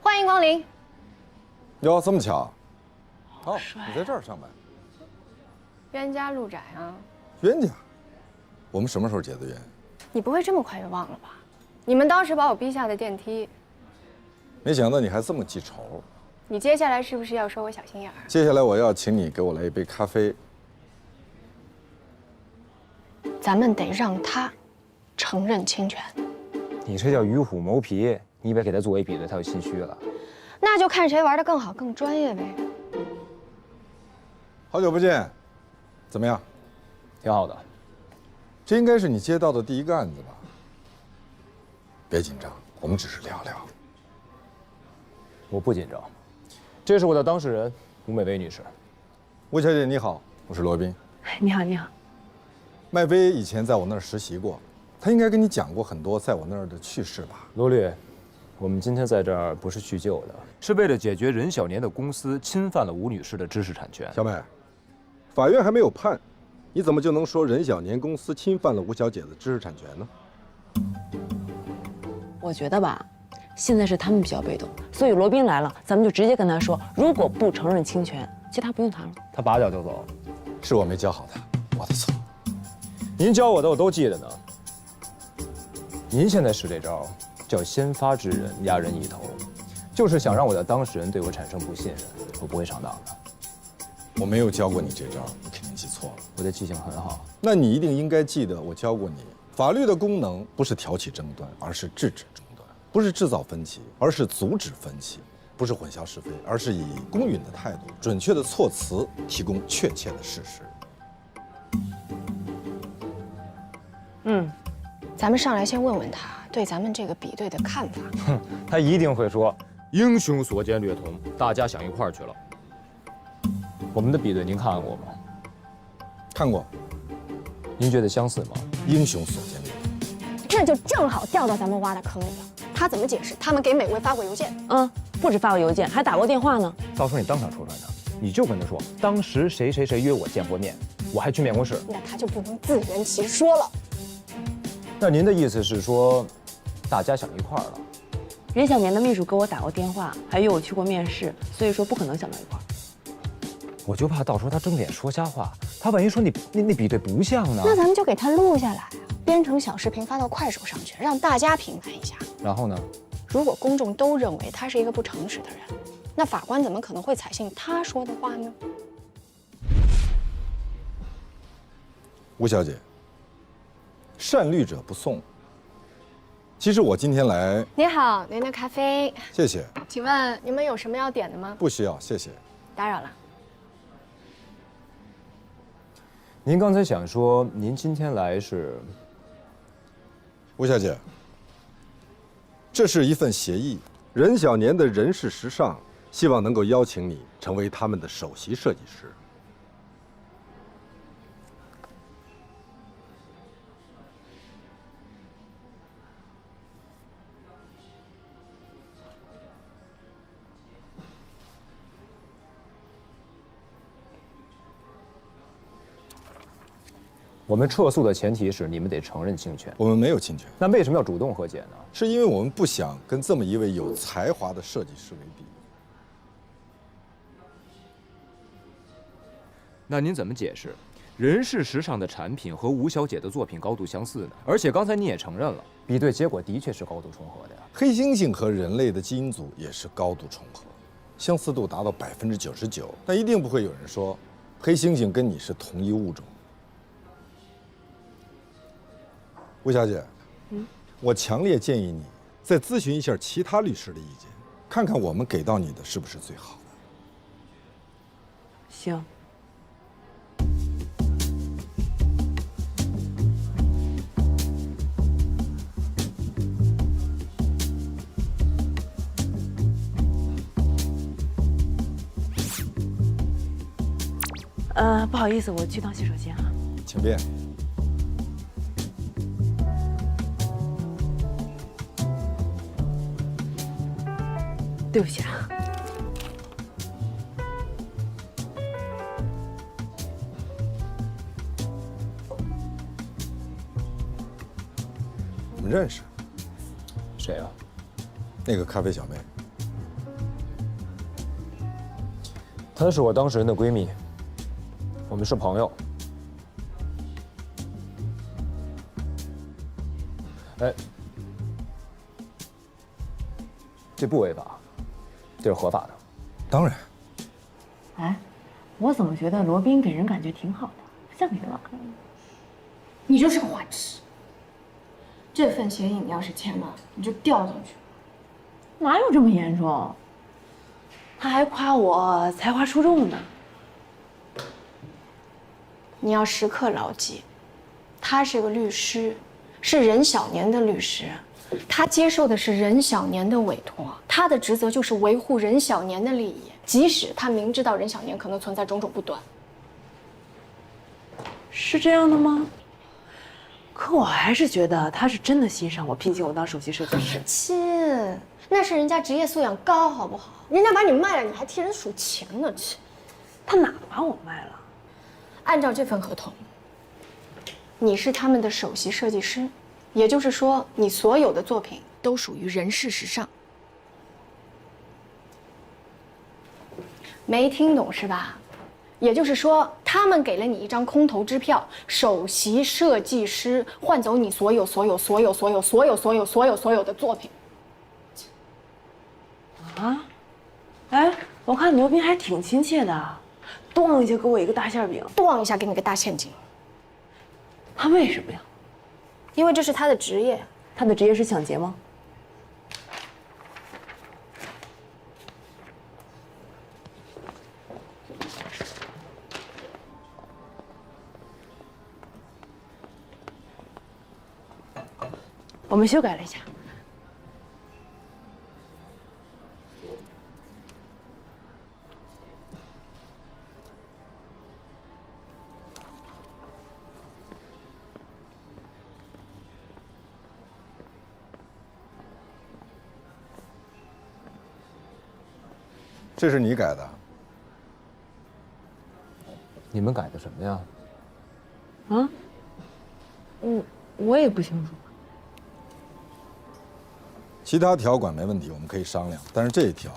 欢迎光临。哟，这么巧？哦，你在这儿上班？冤家路窄啊。冤家？我们什么时候结的冤？你不会这么快就忘了吧？你们当时把我逼下的电梯。没想到你还这么记仇。你接下来是不是要说我小心眼儿？接下来我要请你给我来一杯咖啡。咱们得让他承认侵权。你这叫与虎谋皮，你别给他作为比对，他就心虚了。那就看谁玩得更好、更专业呗。好久不见，怎么样？挺好的。这应该是你接到的第一个案子吧？别紧张，我们只是聊聊。我不紧张。这是我的当事人吴美薇女士。吴小姐你好，我是罗宾。你好，你好。麦薇以前在我那儿实习过，她应该跟你讲过很多在我那儿的趣事吧？罗律，我们今天在这儿不是叙旧的，是为了解决任小年的公司侵犯了吴女士的知识产权。小美，法院还没有判，你怎么就能说任小年公司侵犯了吴小姐的知识产权呢？我觉得吧，现在是他们比较被动，所以罗宾来了，咱们就直接跟他说，如果不承认侵权，其他不用谈了。他拔脚就走，是我没教好她，我的错。您教我的我都记得呢。您现在使这招叫先发制人，压人一头，就是想让我的当事人对我产生不信任。我不会上当的。我没有教过你这招，你肯定记错了。我的记性很好。那你一定应该记得我教过你，法律的功能不是挑起争端，而是制止争端；不是制造分歧，而是阻止分歧；不是混淆是非，而是以公允的态度、准确的措辞提供确切的事实。咱们上来先问问他对咱们这个比对的看法。他一定会说英雄所见略同，大家想一块儿去了。我们的比对您看过吗？看过，您觉得相似吗？英雄所见略同。这就正好掉到咱们挖的坑里了。他怎么解释？他们给美薇发过邮件。不止发过邮件，还打过电话呢。到时候你当场戳穿他，你就跟他说，当时谁谁谁约我见过面，我还去面过试。那他就不能自圆其说了。那您的意思是说，大家想一块儿了？任小年的秘书给我打过电话，还约我去过面试，所以说不可能想到一块儿。我就怕到时候他睁脸说瞎话，他万一说你比对不像呢？那咱们就给他录下来啊，编成小视频发到快手上去，让大家评判一下。然后呢？如果公众都认为他是一个不诚实的人，那法官怎么可能会采信他说的话呢？吴小姐，善虑者不送。其实我今天来，你好，您的咖啡。谢谢。请问你们有什么要点的吗？不需要，谢谢。打扰了。您刚才想说，您今天来是？吴小姐，这是一份协议，任小年的人事时尚希望能够邀请你成为他们的首席设计师。我们撤诉的前提是你们得承认侵权。我们没有侵权。那为什么要主动和解呢？是因为我们不想跟这么一位有才华的设计师为敌。那您怎么解释？人事时尚的产品和吴小姐的作品高度相似呢？而且刚才你也承认了，比对结果的确是高度重合的呀。黑猩猩和人类的基因组也是高度重合，相似度达到99%，但一定不会有人说黑猩猩跟你是同一物种。吴小姐，我强烈建议你再咨询一下其他律师的意见，看看我们给到你的是不是最好的。行。不好意思，我去趟洗手间啊。请便。对不起啊。我们认识。谁啊？那个咖啡小妹。她是我当事人的闺蜜，我们是朋友。哎，这不违法，这是合法的。当然，哎，我怎么觉得罗宾给人感觉挺好的，像个人。你就是个花痴。这份协议你要是签了，你就掉进去。哪有这么严重？他还夸我才华出众呢。你要时刻牢记，他是个律师，是任小年的律师，他接受的是任小年的委托，他的职责就是维护任小年的利益，即使他明知道任小年可能存在种种不端。是这样的吗？可我还是觉得他是真的欣赏我，聘请我当首席设计师。亲，那是人家职业素养高，好不好？人家把你卖了，你还替人数钱呢，亲。他哪把我卖了？按照这份合同，你是他们的首席设计师，也就是说，你所有的作品都属于人世时尚。没听懂是吧？也就是说，他们给了你一张空头支票，首席设计师换走你所有的作品。啊？哎，我看罗宾还挺亲切的，咣一下给我一个大馅饼，咣一下给你个大陷阱。他为什么呀？因为这是他的职业。他的职业是抢劫吗？我们修改了一下。这是你改的？你们改的什么呀？啊？我也不清楚。其他条款没问题，我们可以商量，但是这一条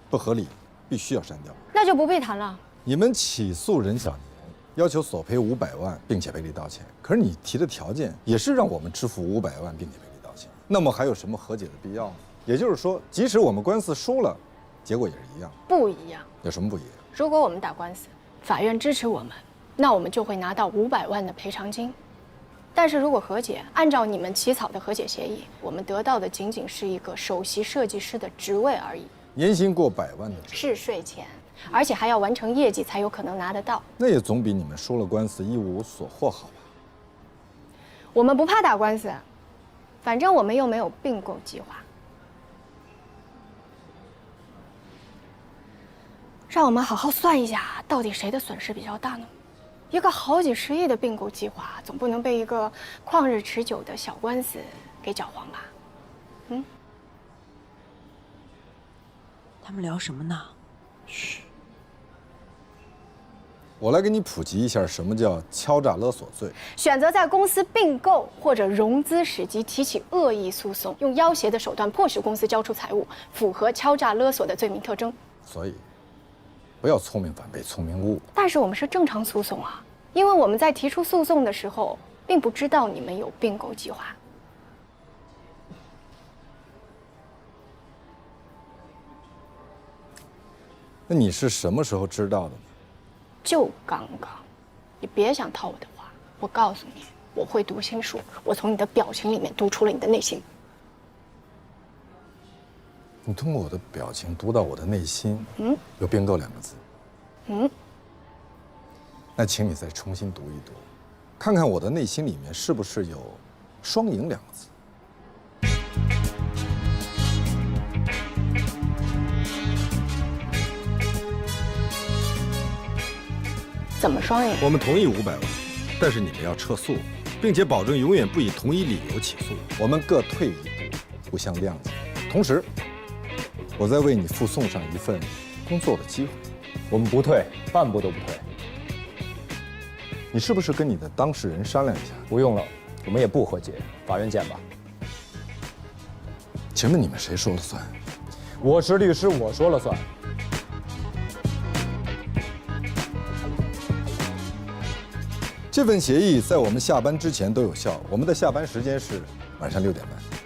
不合理，必须要删掉。那就不必谈了。你们起诉任小年，要求索赔500万，并且赔礼道歉。可是你提的条件也是让我们支付500万，并且赔礼道歉。那么还有什么和解的必要呢？也就是说，即使我们官司输了，结果也是一样。不一样。有什么不一样？如果我们打官司，法院支持我们，那我们就会拿到500万的赔偿金。但是如果和解，按照你们起草的和解协议，我们得到的仅仅是一个首席设计师的职位而已，年薪过100万的职位，是税前，而且还要完成业绩才有可能拿得到。那也总比你们输了官司一无所获好吧？我们不怕打官司，反正我们又没有并购计划。让我们好好算一下，到底谁的损失比较大呢？一个好几十亿的并购计划，总不能被一个旷日持久的小官司给搅黄吧？他们聊什么呢？我来给你普及一下什么叫敲诈勒索罪。选择在公司并购或者融资时机提起恶意诉讼，用要挟的手段迫使公司交出财物，符合敲诈勒索的罪名特征。所以，不要聪明反被聪明误。但是我们是正常诉讼啊，因为我们在提出诉讼的时候，并不知道你们有并购计划。那你是什么时候知道的呢？就刚刚，你别想套我的话。我告诉你，我会读心术，我从你的表情里面读出了你的内心。你通过我的表情读到我的内心，有并购2个字。那请你再重新读一读，看看我的内心里面是不是有双赢2个字。怎么双赢？我们同意500万，但是你们要撤诉，并且保证永远不以同一理由起诉。我们各退一步，互相谅解。同时，我再为你附送上一份工作的机会。我们不退，半步都不退。你是不是跟你的当事人商量一下？不用了，我们也不和解，法院见吧。请问你们谁说了算？我是律师，我说了算。这份协议在我们下班之前都有效。我们的下班时间是晚上6点半。